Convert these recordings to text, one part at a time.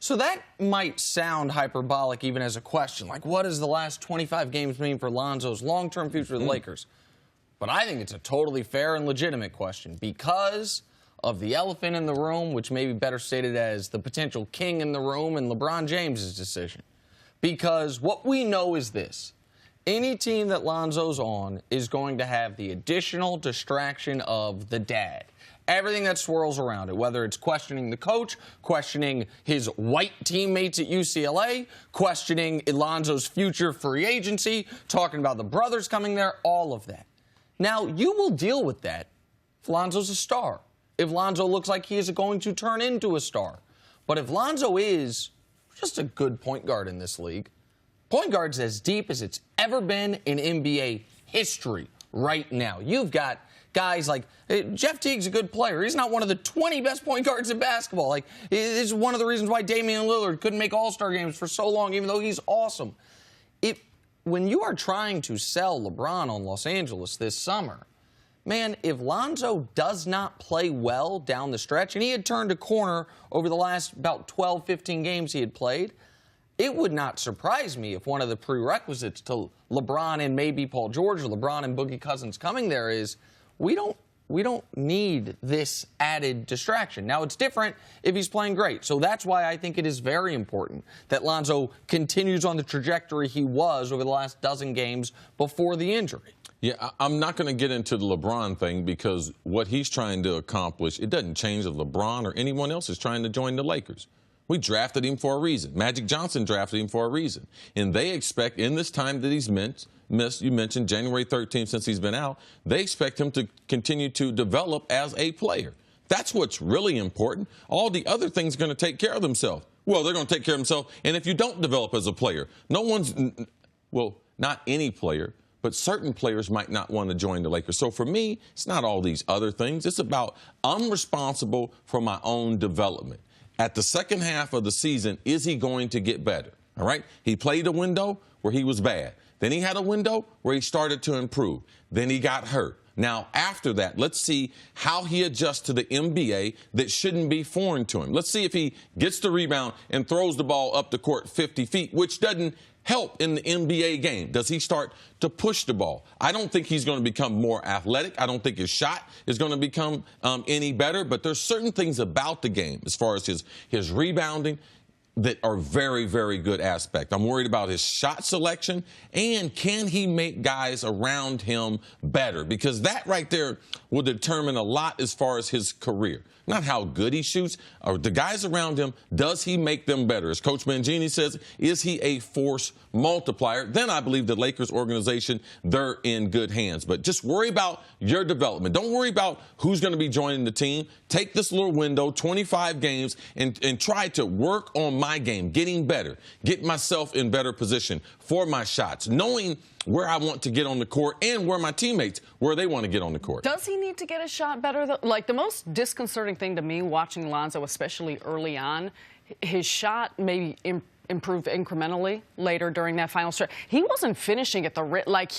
So that might sound hyperbolic even as a question. Like, what does the last 25 games mean for Lonzo's long-term future of the Lakers? But I think it's a totally fair and legitimate question because of the elephant in the room, which may be better stated as the potential king in the room, and LeBron James's decision. Because what we know is this. Any team that Lonzo's on is going to have the additional distraction of the dad. Everything that swirls around it, whether it's questioning the coach, questioning his white teammates at UCLA, questioning Lonzo's future free agency, talking about the brothers coming there, all of that. Now, you will deal with that if Lonzo's a star, if Lonzo looks like he is going to turn into a star. But if Lonzo is just a good point guard in this league, point guard's as deep as it's ever been in NBA history right now. You've got guys like Jeff Teague's a good player. He's not one of the 20 best point guards in basketball. Like, this is one of the reasons why Damian Lillard couldn't make All-Star games for so long, even though he's awesome. When you are trying to sell LeBron on Los Angeles this summer, man, if Lonzo does not play well down the stretch, and he had turned a corner over the last about 12, 15 games he had played, it would not surprise me if one of the prerequisites to LeBron and maybe Paul George or LeBron and Boogie Cousins coming there is we don't need this added distraction. Now, it's different if he's playing great. So that's why I think it is very important that Lonzo continues on the trajectory he was over the last dozen games before the injury. Yeah, I'm not going to get into the LeBron thing because what he's trying to accomplish, it doesn't change if LeBron or anyone else is trying to join the Lakers. We drafted him for a reason. Magic Johnson drafted him for a reason. And they expect in this time that he's missed, you mentioned January 13th since he's been out, they expect him to continue to develop as a player. That's what's really important. All the other things are going to take care of themselves. Well, they're going to take care of themselves. And if you don't develop as a player, well, not any player, but certain players might not want to join the Lakers. So for me, it's not all these other things. It's about I'm responsible for my own development. At the second half of the season, is he going to get better? All right? He played a window where he was bad. Then he had a window where he started to improve. Then he got hurt. Now, after that, let's see how he adjusts to the NBA that shouldn't be foreign to him. Let's see if he gets the rebound and throws the ball up the court 50 feet, which doesn't help in the NBA game. Does he start to push the ball? I don't think he's going to become more athletic. I don't think his shot is going to become any better. But there's certain things about the game as far as his rebounding that are very, very good aspect. I'm worried about his shot selection and can he make guys around him better? Because that right there will determine a lot as far as his career. Not how good he shoots, or the guys around him, does he make them better? As Coach Mangini says, is he a force multiplier? Then I believe the Lakers organization, they're in good hands. But just worry about your development. Don't worry about who's going to be joining the team. Take this little window, 25 games, and try to work on my game, getting better, get myself in better position for my shots, knowing where I want to get on the court and where my teammates, where they want to get on the court. Does he need to get a shot better? Like, the most disconcerting thing to me watching Lonzo, especially early on, his shot maybe improved incrementally later during that final stretch. He wasn't finishing at the like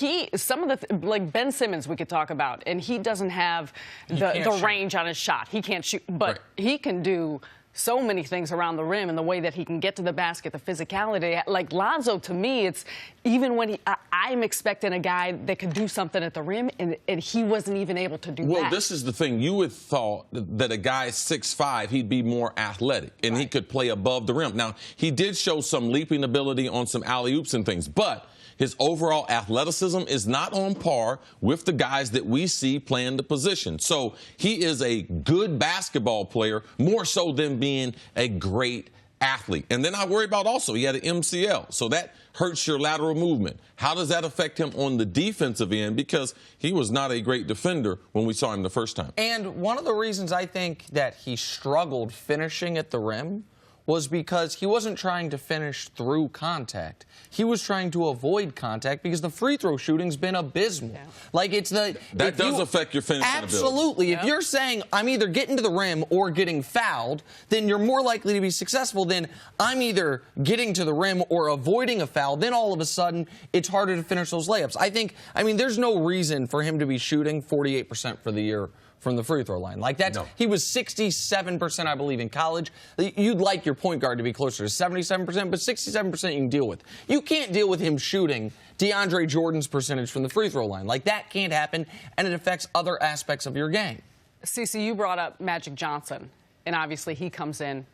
like Ben Simmons we could talk about, and he doesn't have the range on his shot. He can't shoot, but he can do so many things around the rim and the way that he can get to the basket, the physicality. Like Lonzo, to me, it's even when I'm expecting a guy that could do something at the rim, and he wasn't even able to do that. Well, this is the thing. You would thought that a guy 6'5", he'd be more athletic, and he could play above the rim. Now, he did show some leaping ability on some alley-oops and things, but his overall athleticism is not on par with the guys that we see playing the position. So he is a good basketball player, more so than being a great athlete. And then I worry about also he had an MCL, so that hurts your lateral movement. How does that affect him on the defensive end? Because he was not a great defender when we saw him the first time. And one of the reasons I think that he struggled finishing at the rim was because he wasn't trying to finish through contact. He was trying to avoid contact because the free throw shooting's been abysmal. Yeah. Like, it's the... That does affect your finishing ability. Absolutely. If you're saying, I'm either getting to the rim or getting fouled, then you're more likely to be successful than I'm either getting to the rim or avoiding a foul. Then all of a sudden, it's harder to finish those layups. I mean, there's no reason for him to be shooting 48% for the year from the free throw line. Like that's he was 67%, I believe, in college. You'd like your point guard to be closer to 77%, but 67% you can deal with. You can't deal with him shooting DeAndre Jordan's percentage from the free throw line. Like that can't happen, and it affects other aspects of your game. Cece, you brought up Magic Johnson, and obviously he comes in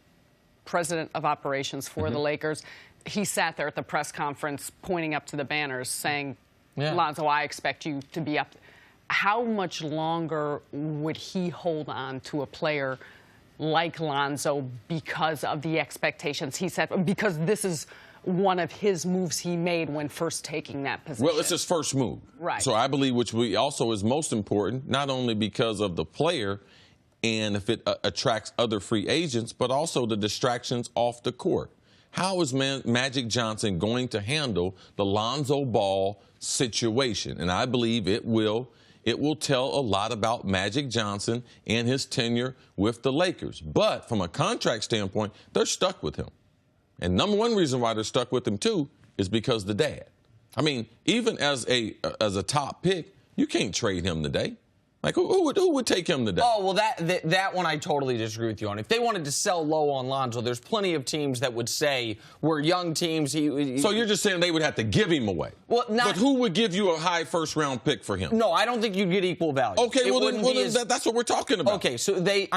president of operations for the Lakers. He sat there at the press conference pointing up to the banners saying, Lonzo, I expect you to be up. How much longer would he hold on to a player like Lonzo because of the expectations he set? Because this is one of his moves he made when first taking that position. Well, it's his first move. Right. So I believe, which also is most important, not only because of the player and if it attracts other free agents, but also the distractions off the court. How is Magic Johnson going to handle the Lonzo Ball situation? And I believe it will tell a lot about Magic Johnson and his tenure with the Lakers. But from a contract standpoint, they're stuck with him. And number one reason why they're stuck with him, too, is because the dad. I mean, even as a top pick, you can't trade him today. Like, who would take him today? Oh, well, that one I totally disagree with you on. If they wanted to sell low on Lonzo, there's plenty of teams that would say we're young teams. So you're just saying they would have to give him away? Well, but who would give you a high first-round pick for him? No, I don't think you'd get equal value. Okay, that's what we're talking about. Okay, so the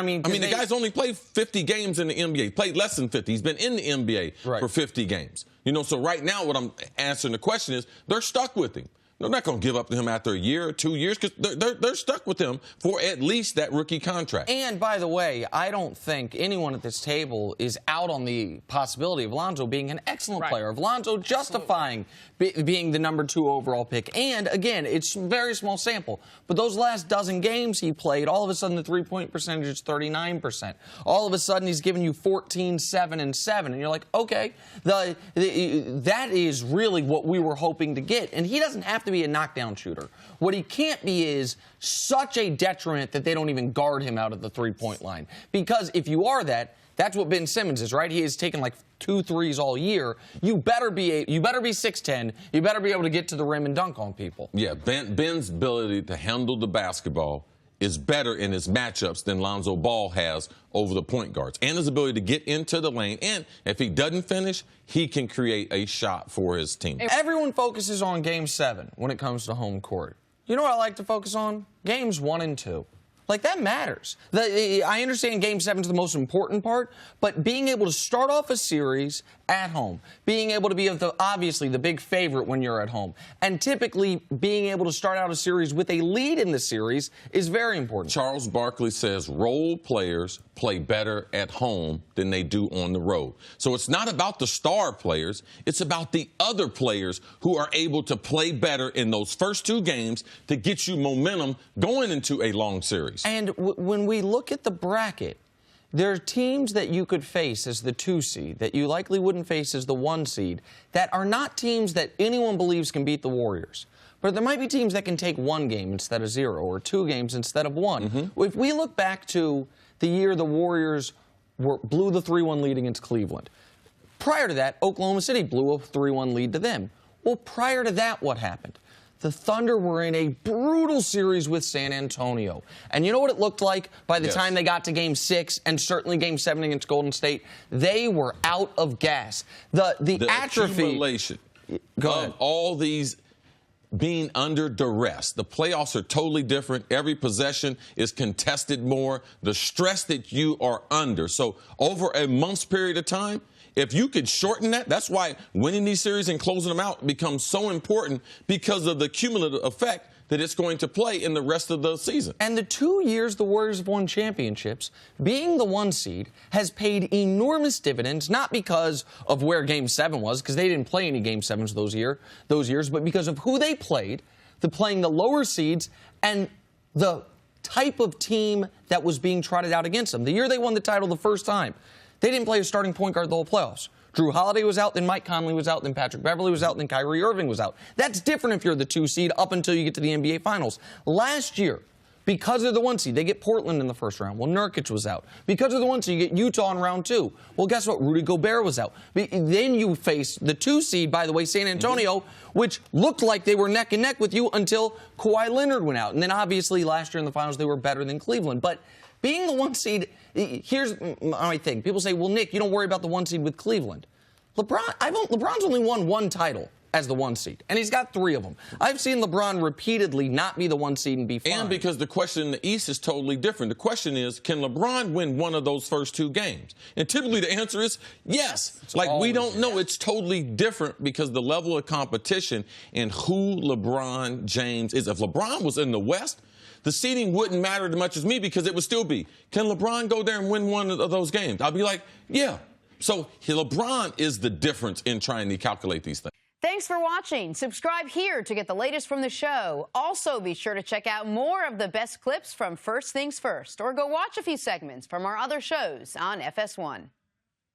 guy's only played 50 games in the NBA, played less than 50. He's been in the NBA for 50 games. You know, so right now what I'm answering the question is they're stuck with him. They're not going to give up to him after a year or 2 years because they're stuck with him for at least that rookie contract. And, by the way, I don't think anyone at this table is out on the possibility of Lonzo being an excellent player, of Lonzo justifying being the number 2 overall pick. And, again, it's a very small sample. But those last dozen games he played, all of a sudden the three-point percentage is 39%. All of a sudden he's giving you 14, 7, and 7. And you're like, okay, that is really what we were hoping to get. And he doesn't have to be a knockdown shooter. What he can't be is such a detriment that they don't even guard him out of the three-point line. Because if you are that, that's what Ben Simmons is, right? He has taken like 2 threes all year. You better be 6'10". You better be able to get to the rim and dunk on people. Yeah, Ben's ability to handle the basketball is better in his matchups than Lonzo Ball has over the point guards. And his ability to get into the lane. And if he doesn't finish, he can create a shot for his team. Everyone focuses on Game 7 when it comes to home court. You know what I like to focus on? Games 1 and 2. Like, that matters. I understand Game 7 is the most important part, but being able to start off a series at home, being able to be obviously the big favorite when you're at home, and typically being able to start out a series with a lead in the series is very important. Charles Barkley says role players play better at home than they do on the road. So it's not about the star players. It's about the other players who are able to play better in those first 2 games to get you momentum going into a long series. And when we look at the bracket, there are teams that you could face as the 2 seed that you likely wouldn't face as the 1 seed that are not teams that anyone believes can beat the Warriors. But there might be teams that can take 1 game instead of 0 or 2 games instead of 1. If we look back to the year the Warriors blew the 3-1 lead against Cleveland, prior to that, Oklahoma City blew a 3-1 lead to them. Well, prior to that, what happened? The Thunder were in a brutal series with San Antonio. And you know what it looked like by the time they got to Game 6 and certainly Game 7 against Golden State? They were out of gas. The atrophy. Accumulation of all these being under duress. The playoffs are totally different. Every possession is contested more. The stress that you are under. So over a month's period of time, if you could shorten that, that's why winning these series and closing them out becomes so important because of the cumulative effect that it's going to play in the rest of the season. And the 2 years the Warriors have won championships, being the 1 seed has paid enormous dividends, not because of where Game 7 was, because they didn't play any Game 7s those years, but because of who they played, playing the lower seeds, and the type of team that was being trotted out against them. The year they won the title the first time, they didn't play a starting point guard the whole playoffs. Drew Holiday was out, then Mike Conley was out, then Patrick Beverley was out, then Kyrie Irving was out. That's different if you're the 2 seed up until you get to the NBA Finals. Last year, Because of the 1 seed, they get Portland in the first round. Well, Nurkic was out. Because of the 1 seed, you get Utah in round 2. Well, guess what? Rudy Gobert was out. Then you face the 2 seed, by the way, San Antonio, which looked like they were neck and neck with you until Kawhi Leonard went out. And then obviously last year in the finals, they were better than Cleveland. But being the 1 seed, here's my thing. People say, well, Nick, you don't worry about the 1 seed with Cleveland. LeBron's only won 1 title as the 1 seed, and he's got 3 of them. I've seen LeBron repeatedly not be the 1 seed and be fine. And because the question in the East is totally different. The question is, can LeBron win one of those first 2 games? And typically the answer is yes. We don't know. It's totally different because the level of competition and who LeBron James is. If LeBron was in the West, the seeding wouldn't matter as much as me because it would still be, can LeBron go there and win one of those games? I'll be like, yeah. So LeBron is the difference in trying to calculate these things. Thanks for watching. Subscribe here to get the latest from the show. Also, be sure to check out more of the best clips from First Things First, or go watch a few segments from our other shows on FS1.